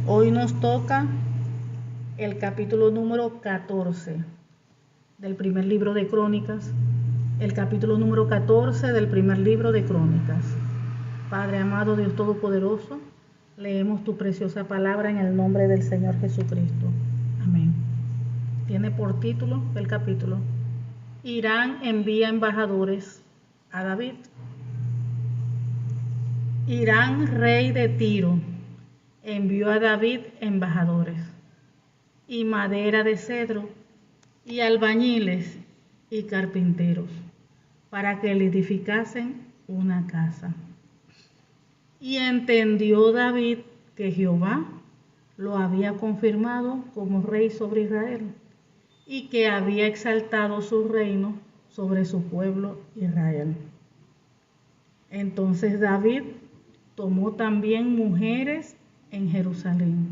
Hoy nos toca el capítulo número 14 del primer libro de Crónicas, el capítulo número 14 del primer libro de Crónicas. Padre amado, Dios Todopoderoso, leemos tu preciosa palabra en el nombre del Señor Jesucristo. Amén. Tiene por título el capítulo: Hirán envía embajadores a David. Hirán, rey de Tiro, envió a David embajadores, y madera de cedro, y albañiles y carpinteros, para que le edificasen una casa. Y entendió David que Jehová lo había confirmado como rey sobre Israel, y que había exaltado su reino sobre su pueblo Israel. Entonces David tomó también mujeres en Jerusalén,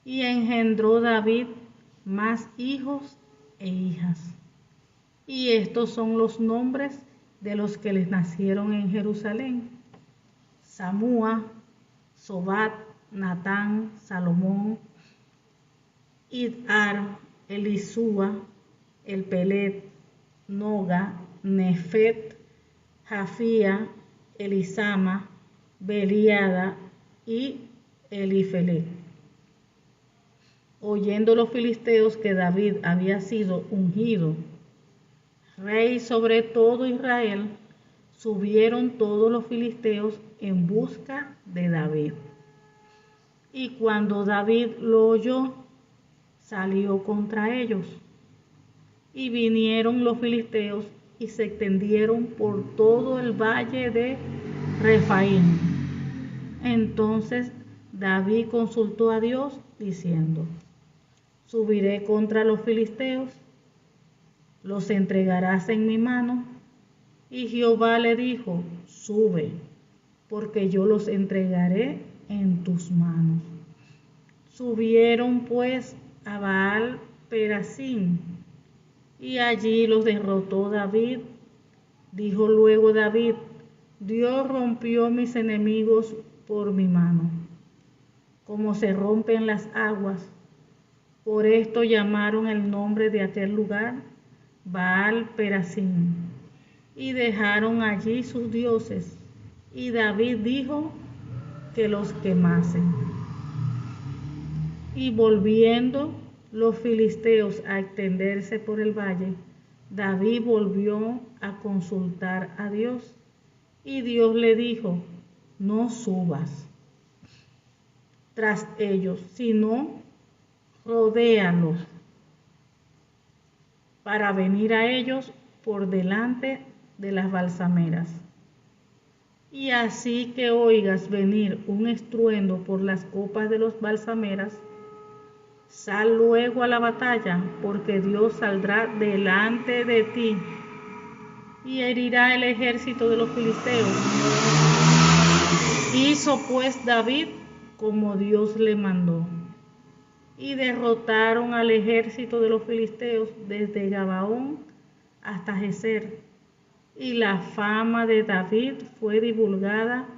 y engendró David más hijos e hijas. Y estos son los nombres de los que les nacieron en Jerusalén: Samúa, Sobat, Natán, Salomón, Idar, Elisúa, Elpelet, Noga, Nefet, Jafía, Elisama, Beliada y Elifelet. Oyendo los filisteos que David había sido ungido rey sobre todo Israel, subieron todos los filisteos en busca de David. Y cuando David lo oyó, salió contra ellos. Y vinieron los filisteos y se extendieron por todo el valle de Refaim. Entonces David consultó a Dios diciendo: subiré contra los filisteos, los entregarás en mi mano. Y Jehová le dijo: sube, porque yo los entregaré en tus manos. Subieron pues a Baal Perasim, y allí los derrotó David. Dijo luego David: Dios rompió mis enemigos por mi mano, como se rompen las aguas. Por esto llamaron el nombre de aquel lugar Baal Perasim, y dejaron allí sus dioses. Y David dijo que los quemasen. Y volviendo los filisteos a extenderse por el valle, David volvió a consultar a Dios. Y Dios le dijo: no subas tras ellos, sino rodéalos para venir a ellos por delante de las balsameras. Y así que oigas venir un estruendo por las copas de los balsameras, sal luego a la batalla, porque Dios saldrá delante de ti y herirá el ejército de los filisteos. Hizo pues David como Dios le mandó, y derrotaron al ejército de los filisteos desde Gabaón hasta Geser. Y la fama de David fue divulgada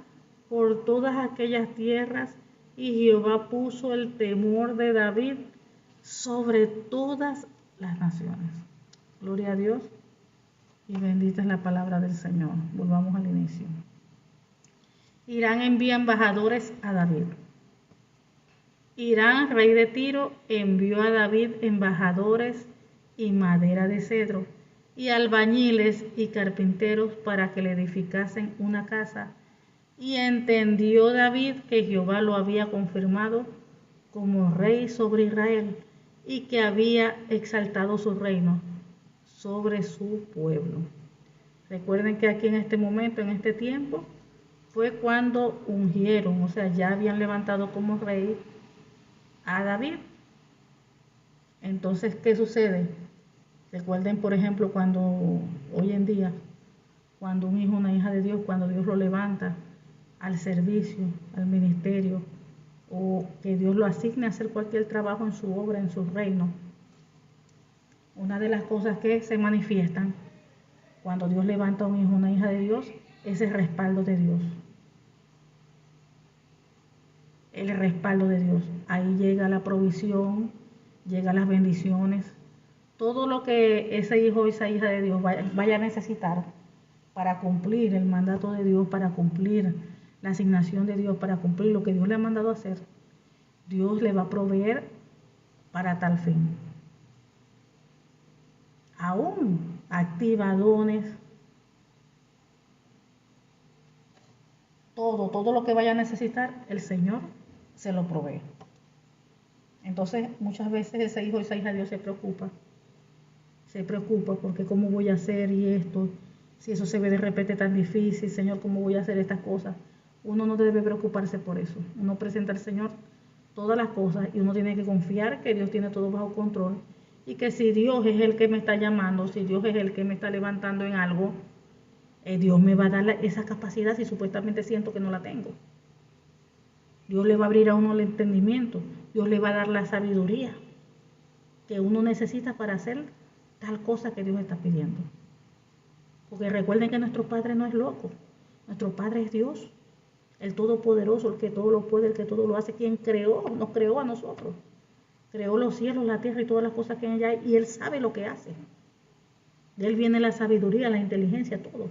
por todas aquellas tierras, y Jehová puso el temor de David sobre todas las naciones. Gloria a Dios, y bendita es la palabra del Señor. Volvamos al inicio. Hirán envía embajadores a David. Hirán, rey de Tiro, envió a David embajadores y madera de cedro, y albañiles y carpinteros para que le edificasen una casa. Y entendió David que Jehová lo había confirmado como rey sobre Israel, y que había exaltado su reino sobre su pueblo. Recuerden que aquí en este momento, en este tiempo, fue cuando ungieron, o sea, ya habían levantado como rey a David. Entonces, ¿qué sucede? Recuerden, por ejemplo, cuando hoy en día, cuando un hijo o una hija de Dios, cuando Dios lo levanta al servicio, al ministerio, o que Dios lo asigne a hacer cualquier trabajo en su obra, en su reino, una de las cosas que se manifiestan cuando Dios levanta a un hijo o una hija de Dios es el respaldo de Dios. el respaldo de Dios. Ahí llega la provisión, llegan las bendiciones, todo lo que ese hijo o esa hija de Dios vaya a necesitar para cumplir el mandato de Dios, para cumplir la asignación de Dios, para cumplir lo que Dios le ha mandado a hacer. Dios le va a proveer para tal fin. Aún activa dones, todo lo que vaya a necesitar, el Señor se lo provee. Entonces, muchas veces ese hijo o esa hija de Dios se preocupa porque cómo voy a hacer y esto, si eso se ve de repente tan difícil, Señor, cómo voy a hacer estas cosas. Uno no debe preocuparse por eso. Uno presenta al Señor todas las cosas y uno tiene que confiar que Dios tiene todo bajo control y que si Dios es el que me está llamando, si Dios es el que me está levantando en algo, Dios me va a dar esa capacidad si supuestamente siento que no la tengo. Dios le va a abrir a uno el entendimiento, Dios le va a dar la sabiduría que uno necesita para hacer tal cosa que Dios está pidiendo. Porque recuerden que nuestro Padre no es loco, nuestro Padre es Dios, el Todopoderoso, el que todo lo puede, el que todo lo hace, quien nos creó a nosotros. Creó los cielos, la tierra y todas las cosas que hay allá, y Él sabe lo que hace. De Él viene la sabiduría, la inteligencia, todo.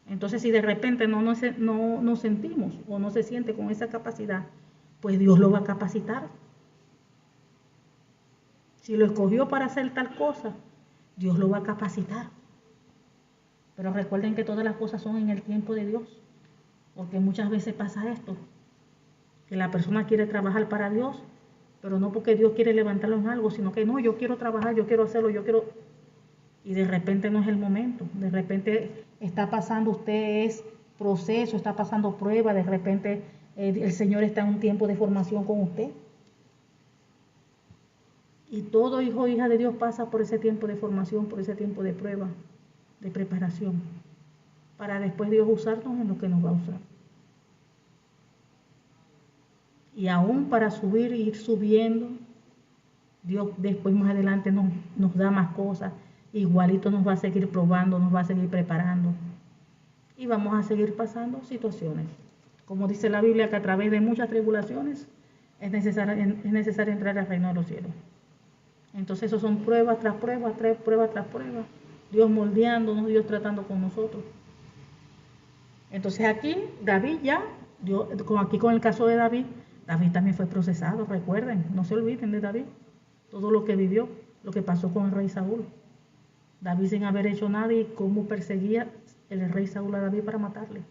Entonces, si de repente no nos sentimos o no se siente con esa capacidad, pues Dios lo va a capacitar. Si lo escogió para hacer tal cosa, Dios lo va a capacitar. Pero recuerden que todas las cosas son en el tiempo de Dios. Porque muchas veces pasa esto, que la persona quiere trabajar para Dios, pero no porque Dios quiere levantarlo en algo, sino que no, yo quiero trabajar, yo quiero hacerlo, yo quiero... Y de repente no es el momento, de repente está pasando usted es proceso, está pasando prueba, de repente el Señor está en un tiempo de formación con usted. Y todo hijo o hija de Dios pasa por ese tiempo de formación, por ese tiempo de prueba, de preparación, para después Dios usarnos en lo que nos va a usar. Y aún para subir e ir subiendo, Dios después más adelante nos da más cosas, igualito nos va a seguir probando, nos va a seguir preparando. Y vamos a seguir pasando situaciones. Como dice la Biblia, que a través de muchas tribulaciones es necesario entrar al reino de los cielos. Entonces eso son pruebas tras pruebas, prueba tras prueba. Dios moldeándonos, Dios tratando con nosotros. Entonces aquí David ya, como aquí con el caso de David también fue procesado, recuerden, no se olviden de David, todo lo que vivió, lo que pasó con el rey Saúl. David sin haber hecho nada y cómo perseguía el rey Saúl a David para matarle.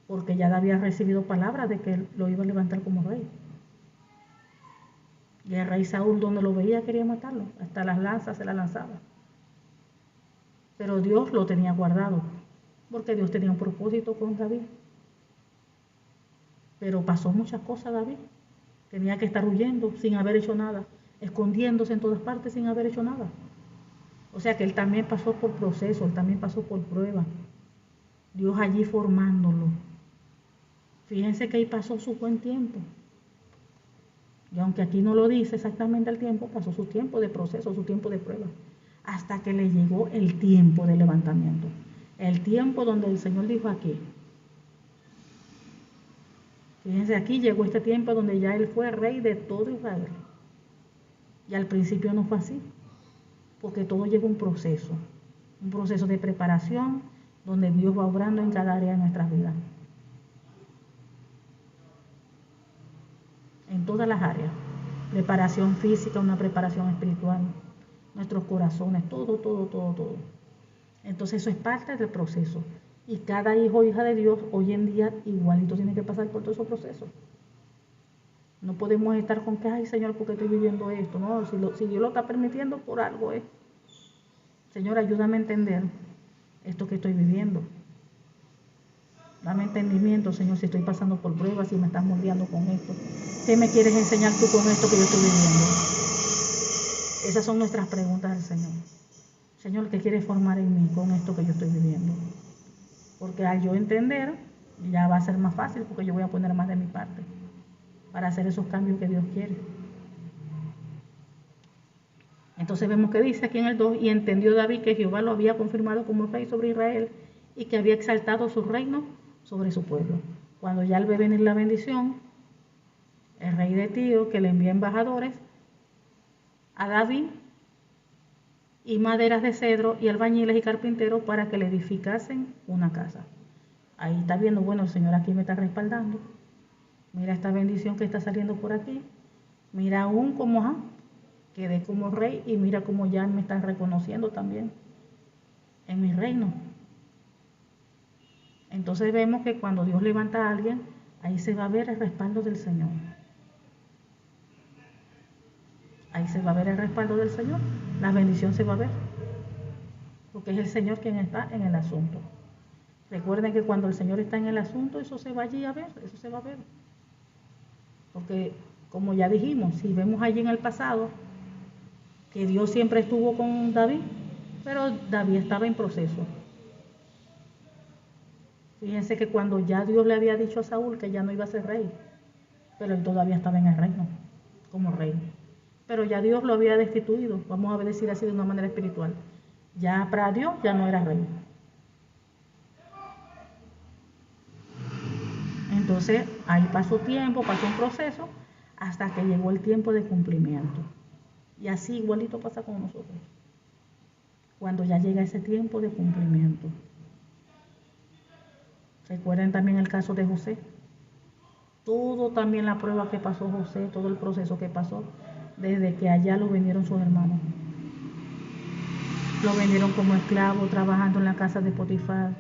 Porque ya David había recibido palabras de que él lo iba a levantar como rey. Y el rey Saúl, donde lo veía, quería matarlo, hasta las lanzas se las lanzaba. Pero Dios lo tenía guardado, porque Dios tenía un propósito con David. Pero pasó muchas cosas David. Tenía que estar huyendo sin haber hecho nada, escondiéndose en todas partes sin haber hecho nada. O sea que él también pasó por proceso, él también pasó por prueba. Dios allí formándolo. Fíjense que ahí pasó su buen tiempo. Y aunque aquí no lo dice exactamente el tiempo, pasó su tiempo de proceso, su tiempo de prueba. Hasta que le llegó el tiempo de levantamiento. El tiempo donde el Señor dijo aquí. Fíjense, aquí llegó este tiempo donde ya él fue rey de todo Israel. Y al principio no fue así, porque todo lleva un proceso de preparación, donde Dios va obrando en cada área de nuestras vidas. En todas las áreas. Preparación física, una preparación espiritual, nuestros corazones, todo. Entonces eso es parte del proceso. Y cada hijo o hija de Dios hoy en día igualito tiene que pasar por todo ese proceso. No podemos estar con que, ay Señor, ¿por qué estoy viviendo esto? No, si Dios lo está permitiendo por algo, Señor, ayúdame a entender esto que estoy viviendo. Dame entendimiento, Señor, si estoy pasando por pruebas, si me estás moldeando con esto. ¿Qué me quieres enseñar tú con esto que yo estoy viviendo? Esas son nuestras preguntas al Señor. Señor, ¿qué quieres formar en mí con esto que yo estoy viviendo? Porque al yo entender, ya va a ser más fácil, porque yo voy a poner más de mi parte para hacer esos cambios que Dios quiere. Entonces vemos que dice aquí en el 2, y entendió David que Jehová lo había confirmado como rey sobre Israel y que había exaltado su reino sobre su pueblo. Cuando ya al ve venir la bendición, el rey de Tiro, que le envía embajadores a David y maderas de cedro y albañiles y carpinteros para que le edificasen una casa. Ahí está viendo, bueno, el Señor aquí me está respaldando. Mira esta bendición que está saliendo por aquí. Mira aún cómo quedé como rey y mira cómo ya me están reconociendo también en mi reino. Entonces vemos que cuando Dios levanta a alguien, ahí se va a ver el respaldo del Señor. Ahí se va a ver el respaldo del Señor. La bendición se va a ver. Porque es el Señor quien está en el asunto. Recuerden que cuando el Señor está en el asunto, eso se va allí a ver, eso se va a ver. Porque, como ya dijimos, si vemos allí en el pasado, que Dios siempre estuvo con David, pero David estaba en proceso. Fíjense que cuando ya Dios le había dicho a Saúl que ya no iba a ser rey, pero él todavía estaba en el reino, como rey. Pero ya Dios lo había destituido, vamos a decir así de una manera espiritual. Ya para Dios ya no era rey. Entonces ahí pasó tiempo, pasó un proceso, hasta que llegó el tiempo de cumplimiento. Y así igualito pasa con nosotros. Cuando ya llega ese tiempo de cumplimiento. Recuerden también el caso de José. Todo también la prueba que pasó José, todo el proceso que pasó, desde que allá lo vendieron sus hermanos. Lo vendieron como esclavo, trabajando en la casa de Potifar.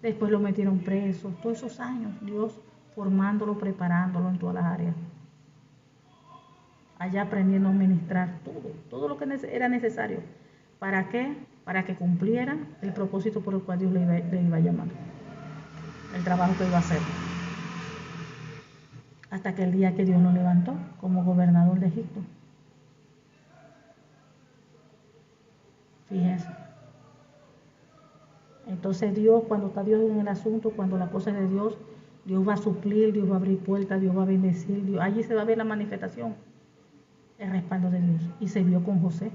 Después lo metieron preso. Todos esos años, Dios formándolo, preparándolo en todas las áreas. Allá aprendiendo a ministrar todo lo que era necesario. ¿Para qué? Para que cumpliera el propósito por el cual Dios le iba a llamar. El trabajo que iba a hacer. Hasta que el día que Dios lo levantó como gobernador de Egipto. Fíjense. Entonces Dios, cuando está Dios en el asunto, cuando la cosa es de Dios, Dios va a suplir, Dios va a abrir puertas, Dios va a bendecir, Dios, allí se va a ver la manifestación, el respaldo de Dios. Y se vio con José.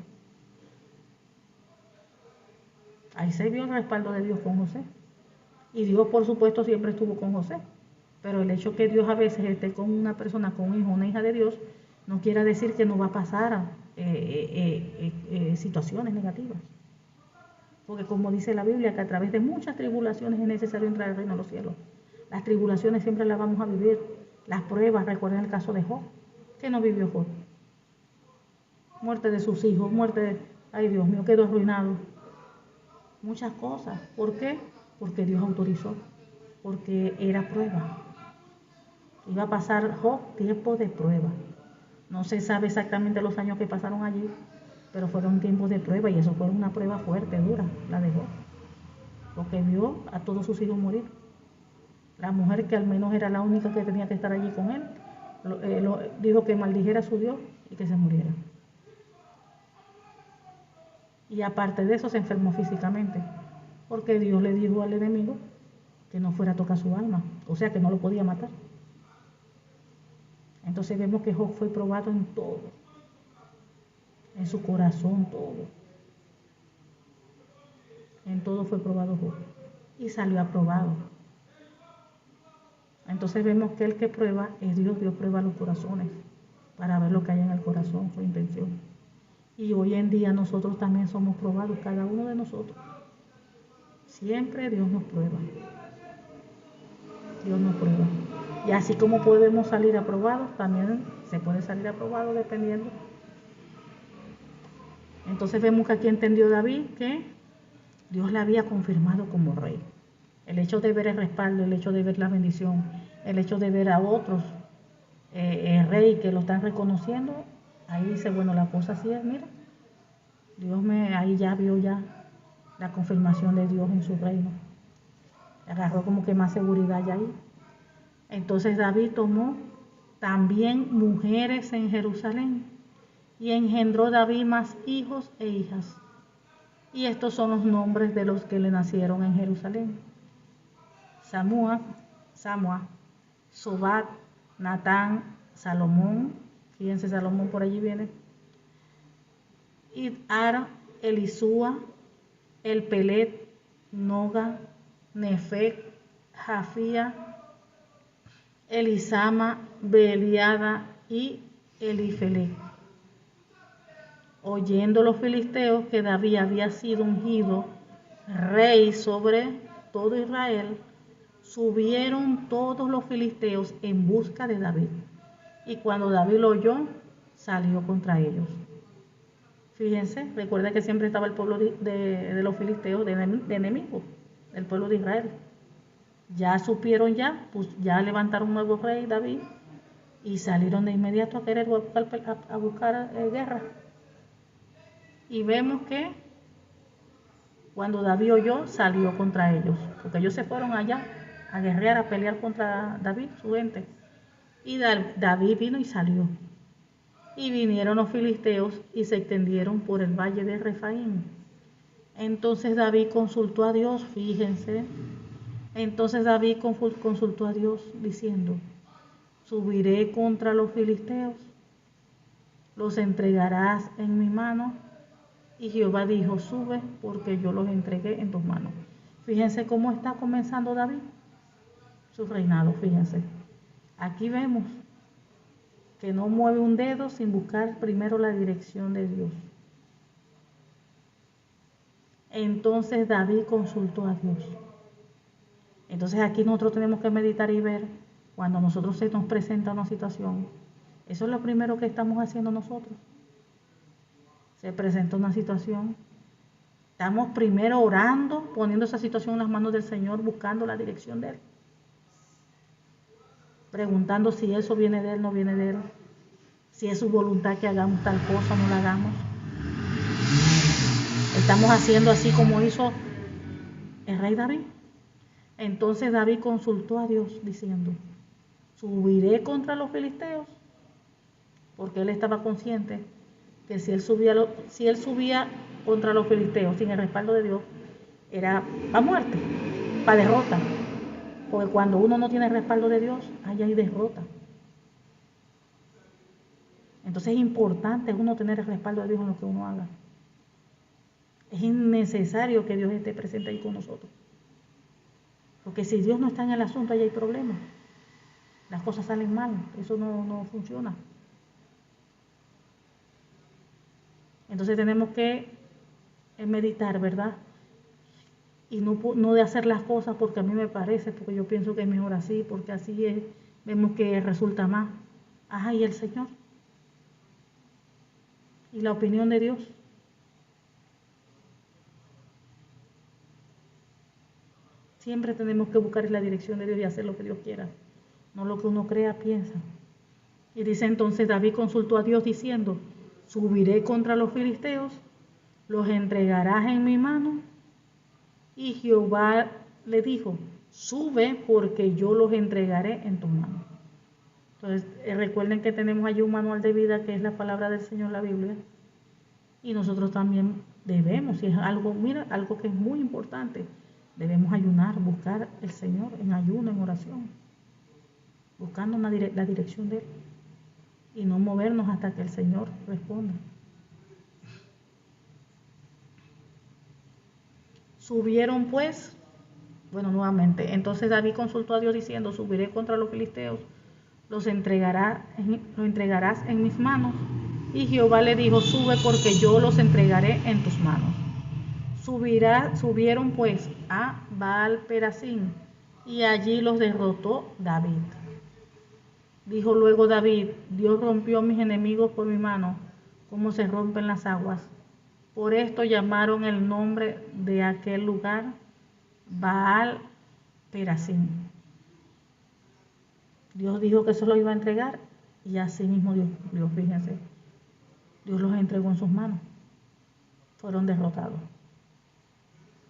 Ahí se vio el respaldo de Dios con José. Y Dios, por supuesto, siempre estuvo con José. Pero el hecho que Dios a veces esté con una persona, con un hijo, una hija de Dios, no quiere decir que no va a pasar situaciones negativas. Porque como dice la Biblia, que a través de muchas tribulaciones es necesario entrar al reino de los cielos. Las tribulaciones siempre las vamos a vivir. Las pruebas, recuerden el caso de Job. ¿Qué no vivió Job? Muerte de sus hijos, ay Dios mío, quedó arruinado. Muchas cosas. ¿Por qué? Porque Dios autorizó. Porque era prueba. Iba a pasar Job tiempo de prueba. No se sabe exactamente los años que pasaron allí, pero fueron tiempos de prueba y eso fue una prueba fuerte, dura, la de Job. Porque vio a todos sus hijos morir. La mujer, que al menos era la única que tenía que estar allí con él, dijo que maldijera a su Dios y que se muriera. Y aparte de eso se enfermó físicamente, porque Dios le dijo al enemigo que no fuera a tocar su alma, o sea que no lo podía matar. Entonces vemos que Job fue probado en todo, en su corazón, todo. En todo fue probado Job y salió aprobado. Entonces vemos que el que prueba es Dios. Dios prueba los corazones para ver lo que hay en el corazón, su intención. Y hoy en día nosotros también somos probados, cada uno de nosotros. Siempre Dios nos prueba. Dios nos prueba. Y así como podemos salir aprobados, también se puede salir aprobado dependiendo. Entonces vemos que aquí entendió David que Dios le había confirmado como rey. El hecho de ver el respaldo, el hecho de ver la bendición, el hecho de ver a otros rey que lo están reconociendo, ahí dice, bueno, la cosa así es, mira, ahí ya vio ya la confirmación de Dios en su reino. Agarró como que más seguridad ya ahí. Entonces David tomó también mujeres en Jerusalén y engendró David más hijos e hijas. Y estos son los nombres de los que le nacieron en Jerusalén: Samúa, Sobat, Natán, Salomón, fíjense, Salomón por allí viene, Idar, Elisúa, Elpelet, Noga, Nefec, Jafía, Elisama, Beliada y Elifelet. Oyendo los filisteos que David había sido ungido rey sobre todo Israel, subieron todos los filisteos en busca de David. Y cuando David lo oyó, salió contra ellos. Fíjense, recuerda que siempre estaba el pueblo de los filisteos de enemigos, el pueblo de Israel. Ya supieron pues ya levantaron un nuevo rey, David, y salieron de inmediato a querer buscar guerra. Y vemos que cuando David oyó, salió contra ellos, porque ellos se fueron allá a guerrear, a pelear contra David, su gente. Y David vino y salió. Y vinieron los filisteos y se extendieron por el valle de Refaim. Entonces David consultó a Dios, fíjense. Entonces David consultó a Dios diciendo: subiré contra los filisteos, los entregarás en mi mano. Y Jehová dijo: sube, porque yo los entregué en tus manos. Fíjense cómo está comenzando David su reinado, fíjense. Aquí vemos que no mueve un dedo sin buscar primero la dirección de Dios. Entonces David consultó a Dios. Entonces aquí nosotros tenemos que meditar y ver cuando nosotros se nos presenta una situación. Eso es lo primero que estamos haciendo nosotros. Se presenta una situación. Estamos primero orando, poniendo esa situación en las manos del Señor, buscando la dirección de Él. Preguntando si eso viene de Él, no viene de Él. Si es su voluntad que hagamos tal cosa, no la hagamos. Estamos haciendo así como hizo el rey David. Entonces David consultó a Dios diciendo: subiré contra los filisteos, porque él estaba consciente que si él subía contra los filisteos sin el respaldo de Dios, era para muerte, para derrota. Porque cuando uno no tiene el respaldo de Dios, ahí hay derrota. Entonces es importante uno tener el respaldo de Dios en lo que uno haga. Es innecesario que Dios esté presente ahí con nosotros. Porque si Dios no está en el asunto, ahí hay problemas. Las cosas salen mal, eso no funciona. Entonces tenemos que meditar, ¿verdad? Y no de hacer las cosas porque a mí me parece, porque yo pienso que es mejor así, porque así es, vemos que resulta más. Ajá, ¿y el Señor? ¿Y la opinión de Dios? Siempre tenemos que buscar la dirección de Dios y hacer lo que Dios quiera, no lo que uno crea, piensa. Y dice entonces David consultó a Dios diciendo: subiré contra los filisteos, los entregarás en mi mano. Y Jehová le dijo: sube, porque yo los entregaré en tu mano. Entonces recuerden que tenemos allí un manual de vida que es la palabra del Señor, la Biblia. Y nosotros también debemos, y es algo, mira, algo que es muy importante, debemos ayunar, buscar el Señor en ayuno, en oración, buscando la dirección de Él, y no movernos hasta que el Señor responda. Subieron pues, nuevamente, entonces David consultó a Dios diciendo: subiré contra los filisteos, los entregarás en mis manos. Y Jehová le dijo: sube, porque yo los entregaré en tus manos. Subieron pues a Baal-Perasim, y allí los derrotó David. Dijo luego David: Dios rompió a mis enemigos por mi mano, como se rompen las aguas. Por esto llamaron el nombre de aquel lugar Baal-Perasim. Dios dijo que se lo iba a entregar, y así mismo Dios, fíjense, Dios los entregó en sus manos. Fueron derrotados.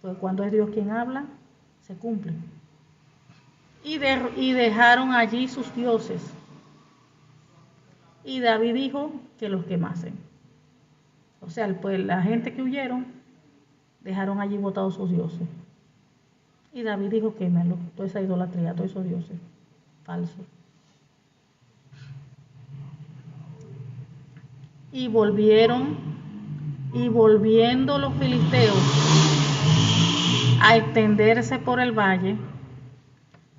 Pues cuando es Dios quien habla, se cumple. Y dejaron allí sus dioses. Y David dijo que los quemasen. O sea, pues la gente que huyeron, dejaron allí botados sus dioses. Y David dijo: quémenlo, toda esa idolatría, todos esos dioses falsos. Y volviendo los filisteos a extenderse por el valle,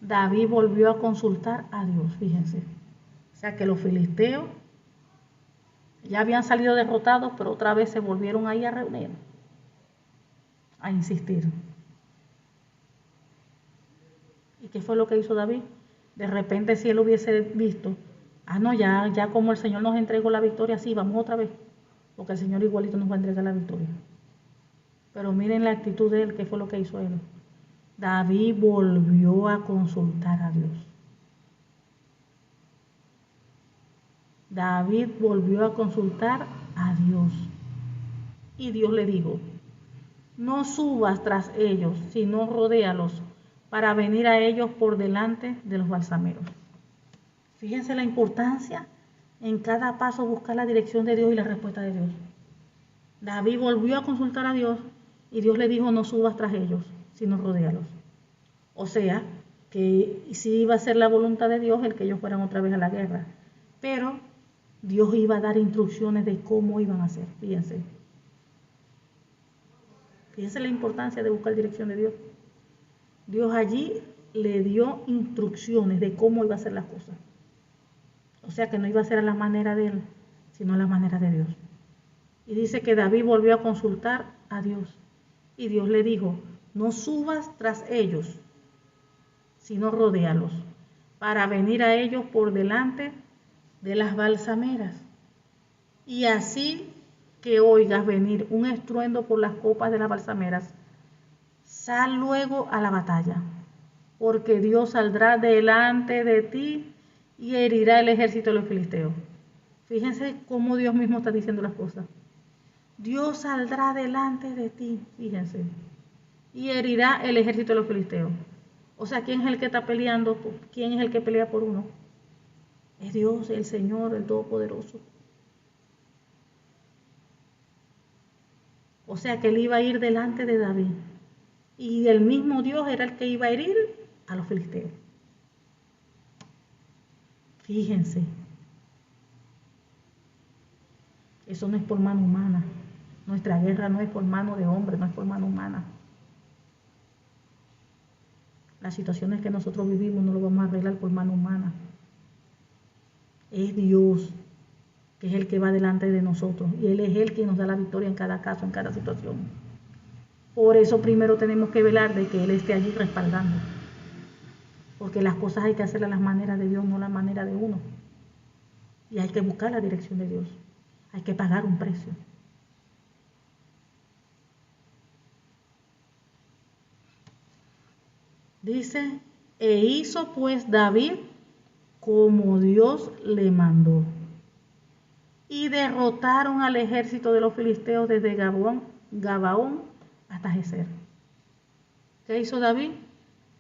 David volvió a consultar a Dios, fíjense. O sea que los filisteos ya habían salido derrotados, pero otra vez se volvieron ahí a reunir, a insistir. ¿Y qué fue lo que hizo David? De repente, si él hubiese visto, no, ya como el Señor nos entregó la victoria, sí, vamos otra vez, porque el Señor igualito nos va a entregar la victoria. Pero miren la actitud de él, qué fue lo que hizo él. David volvió a consultar a Dios. David volvió a consultar a Dios. Y Dios le dijo, no subas tras ellos, sino rodéalos para venir a ellos por delante de los balsameros. Fíjense la importancia en cada paso buscar la dirección de Dios y la respuesta de Dios. David volvió a consultar a Dios y Dios le dijo, no subas tras ellos, sino rodéalos. O sea, que sí iba a ser la voluntad de Dios el que ellos fueran otra vez a la guerra. Pero Dios iba a dar instrucciones de cómo iban a hacer. Fíjense. Fíjense la importancia de buscar dirección de Dios. Dios allí le dio instrucciones de cómo iba a hacer las cosas. O sea que no iba a ser a la manera de él, sino a la manera de Dios. Y dice que David volvió a consultar a Dios. Y Dios le dijo, no subas tras ellos, sino rodéalos, para venir a ellos por delante de las balsameras. Y así que oigas venir un estruendo por las copas de las balsameras, sal luego a la batalla, porque Dios saldrá delante de ti y herirá el ejército de los filisteos. Fíjense cómo Dios mismo está diciendo las cosas. Dios saldrá delante de ti, fíjense, y herirá el ejército de los filisteos. O sea, ¿quién es el que está peleando? ¿Quién es el que pelea por uno? Es Dios, el Señor, el Todopoderoso. O sea, que él iba a ir delante de David. Y el mismo Dios era el que iba a herir a los filisteos. Fíjense. Eso no es por mano humana. Nuestra guerra no es por mano de hombre, no es por mano humana. Las situaciones que nosotros vivimos no lo vamos a arreglar por mano humana. Es Dios que es el que va delante de nosotros y Él es el que nos da la victoria en cada caso, en cada situación. Por eso primero tenemos que velar de que Él esté allí respaldando. Porque las cosas hay que hacerlas a las maneras de Dios, no a la manera de uno. Y hay que buscar la dirección de Dios. Hay que pagar un precio. Dice, e hizo pues David como Dios le mandó. Y derrotaron al ejército de los filisteos desde Gabaón hasta Geser. ¿Qué hizo David?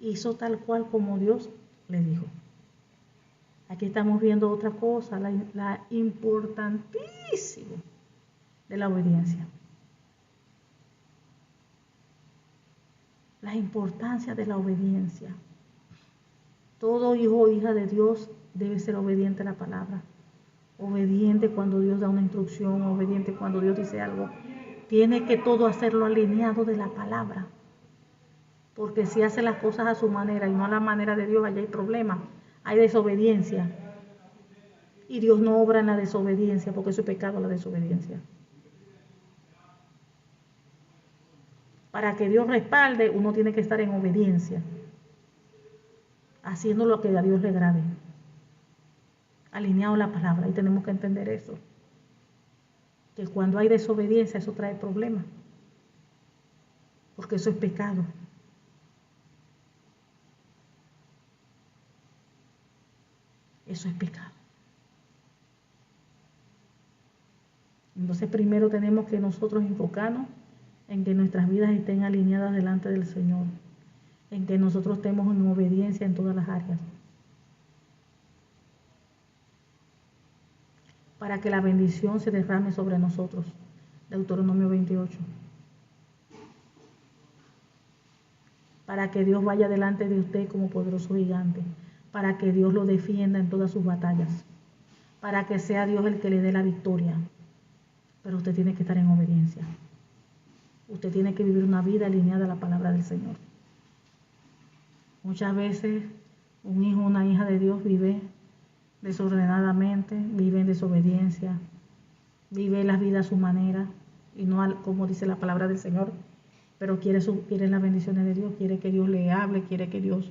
Hizo tal cual como Dios le dijo. Aquí estamos viendo otra cosa, la importantísima de la obediencia. La importancia de la obediencia. Todo hijo o hija de Dios debe ser obediente a la palabra. Obediente cuando Dios da una instrucción, obediente cuando Dios dice algo. Tiene que todo hacerlo alineado de la palabra. Porque si hace las cosas a su manera y no a la manera de Dios, allá hay problemas, hay desobediencia. Y Dios no obra en la desobediencia, porque eso es pecado, la desobediencia. Para que Dios respalde, uno tiene que estar en obediencia, haciendo lo que a Dios le agrade, alineado a la palabra. Y tenemos que entender eso, que cuando hay desobediencia, eso trae problemas, porque eso es pecado. Eso es pecado. Entonces primero tenemos que nosotros enfocarnos en que nuestras vidas estén alineadas delante del Señor, en que nosotros estemos en obediencia en todas las áreas, para que la bendición se derrame sobre nosotros. Deuteronomio 28. Para que Dios vaya delante de usted como poderoso gigante, para que Dios lo defienda en todas sus batallas, para que sea Dios el que le dé la victoria. Pero usted tiene que estar en obediencia. Usted tiene que vivir una vida alineada a la palabra del Señor. Muchas veces Un hijo o una hija de Dios vive desordenadamente, vive en desobediencia, vive la vida a su manera y no como dice la palabra del Señor, pero quiere las bendiciones de Dios, quiere que Dios le hable, quiere que Dios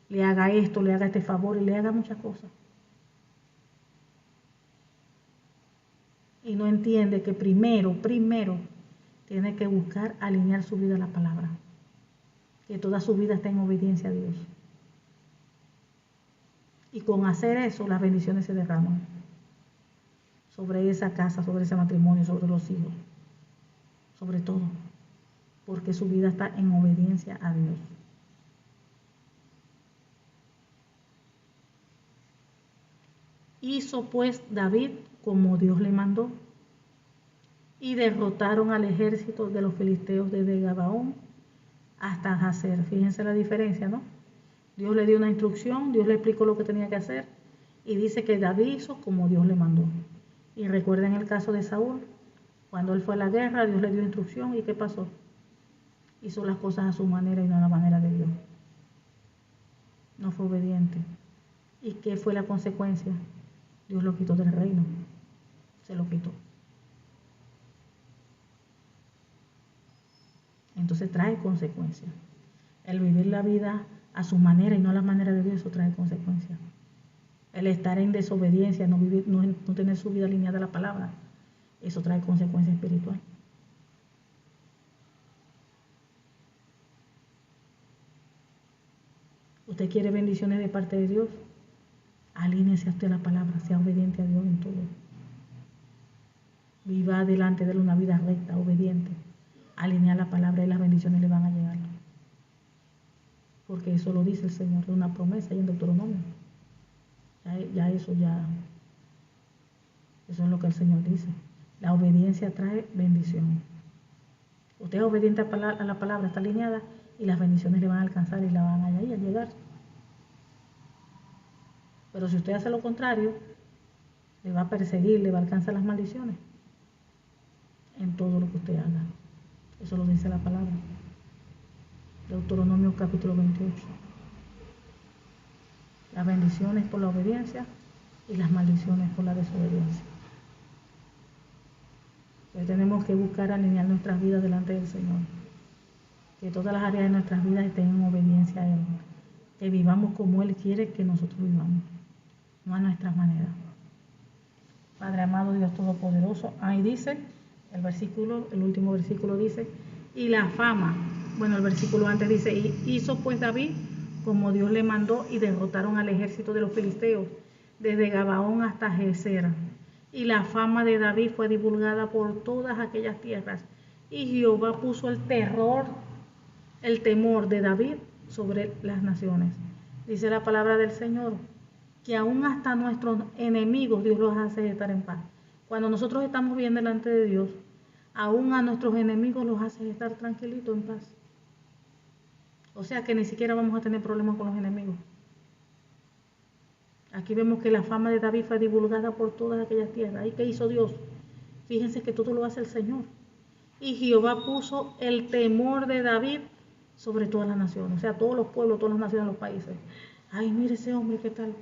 le haga esto, le haga este favor y le haga muchas cosas. Y no entiende que primero tiene que buscar alinear su vida a la palabra, que toda su vida esté en obediencia a Dios. Y con hacer eso, las bendiciones se derraman sobre esa casa, sobre ese matrimonio, sobre los hijos, sobre todo, porque su vida está en obediencia a Dios. Hizo pues David como Dios le mandó, y derrotaron al ejército de los filisteos desde Gabaón hasta Jazer. Fíjense la diferencia, ¿no? Dios le dio una instrucción, Dios le explicó lo que tenía que hacer, y dice que David hizo como Dios le mandó. Y recuerden el caso de Saúl, cuando él fue a la guerra, Dios le dio instrucción, ¿y qué pasó? Hizo las cosas a su manera y no a la manera de Dios. No fue obediente. ¿Y qué fue la consecuencia? Dios lo quitó del reino. Se lo quitó. Entonces trae consecuencias. El vivir la vida a su manera y no a la manera de Dios, eso trae consecuencias. El estar en desobediencia, no tener su vida alineada a la palabra, eso trae consecuencias espirituales. ¿Usted quiere bendiciones de parte de Dios? Alíñese a usted la palabra, sea obediente a Dios en todo. Viva delante de él una vida recta, obediente. Alinea la palabra y las bendiciones le van a llegar. Porque eso lo dice el Señor, de una promesa y en Deuteronomio. Eso es lo que el Señor dice. La obediencia trae bendición. Usted es obediente a la palabra, está alineada y las bendiciones le van a alcanzar y la van a llegar. Pero si usted hace lo contrario, le va a perseguir, le va a alcanzar las maldiciones en todo lo que usted haga. Eso lo dice la palabra. Deuteronomio capítulo 28. Las bendiciones por la obediencia y las maldiciones por la desobediencia. Entonces tenemos que buscar alinear nuestras vidas delante del Señor. Que todas las áreas de nuestras vidas estén en obediencia a Él. Que vivamos como Él quiere que nosotros vivamos, no a nuestras maneras. Padre amado, Dios Todopoderoso, ahí dice, el último versículo dice, y la fama, el versículo antes dice, y hizo pues David como Dios le mandó, y derrotaron al ejército de los filisteos, desde Gabaón hasta Geser. Y la fama de David fue divulgada por todas aquellas tierras, y Jehová puso el temor de David sobre las naciones. Dice la palabra del Señor, que aún hasta nuestros enemigos Dios los hace estar en paz. Cuando nosotros estamos bien delante de Dios, aún a nuestros enemigos los hace estar tranquilitos, en paz. O sea que ni siquiera vamos a tener problemas con los enemigos. Aquí vemos que la fama de David fue divulgada por todas aquellas tierras. ¿Y qué hizo Dios? Fíjense que todo lo hace el Señor. Y Jehová puso el temor de David sobre todas las naciones. O sea, todos los pueblos, todas las naciones, los países. Ay, mire ese hombre, ¿qué tal?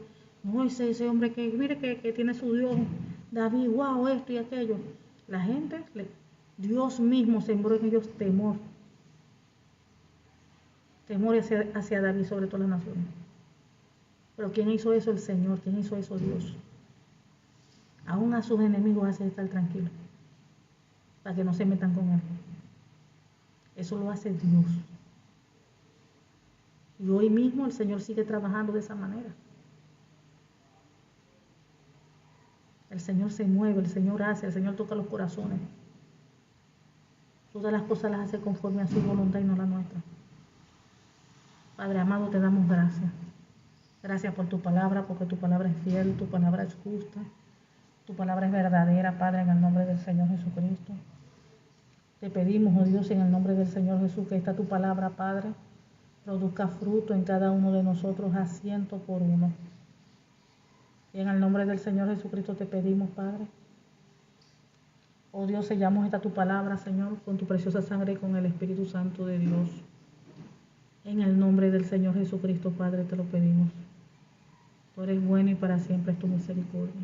No, ese hombre que, mire que tiene su Dios. David, wow, esto y aquello. La gente, Dios mismo sembró en ellos temor. Temor hacia David sobre todas las naciones. Pero ¿quién hizo eso? El Señor. ¿Quién hizo eso? Dios. Aún a sus enemigos hace estar tranquilos, para que no se metan con él. Eso lo hace Dios. Y hoy mismo el Señor sigue trabajando de esa manera. El Señor se mueve, el Señor hace, el Señor toca los corazones. Todas las cosas las hace conforme a su voluntad y no la nuestra. Padre amado, te damos gracias. Gracias por tu palabra, porque tu palabra es fiel, tu palabra es justa, tu palabra es verdadera, Padre, en el nombre del Señor Jesucristo. Te pedimos, oh Dios, en el nombre del Señor Jesús, que esta tu palabra, Padre, produzca fruto en cada uno de nosotros a 100 por 1. Y en el nombre del Señor Jesucristo te pedimos, Padre. Oh Dios, sellamos esta tu palabra, Señor, con tu preciosa sangre y con el Espíritu Santo de Dios. En el nombre del Señor Jesucristo, Padre, te lo pedimos. Tú eres bueno y para siempre es tu misericordia.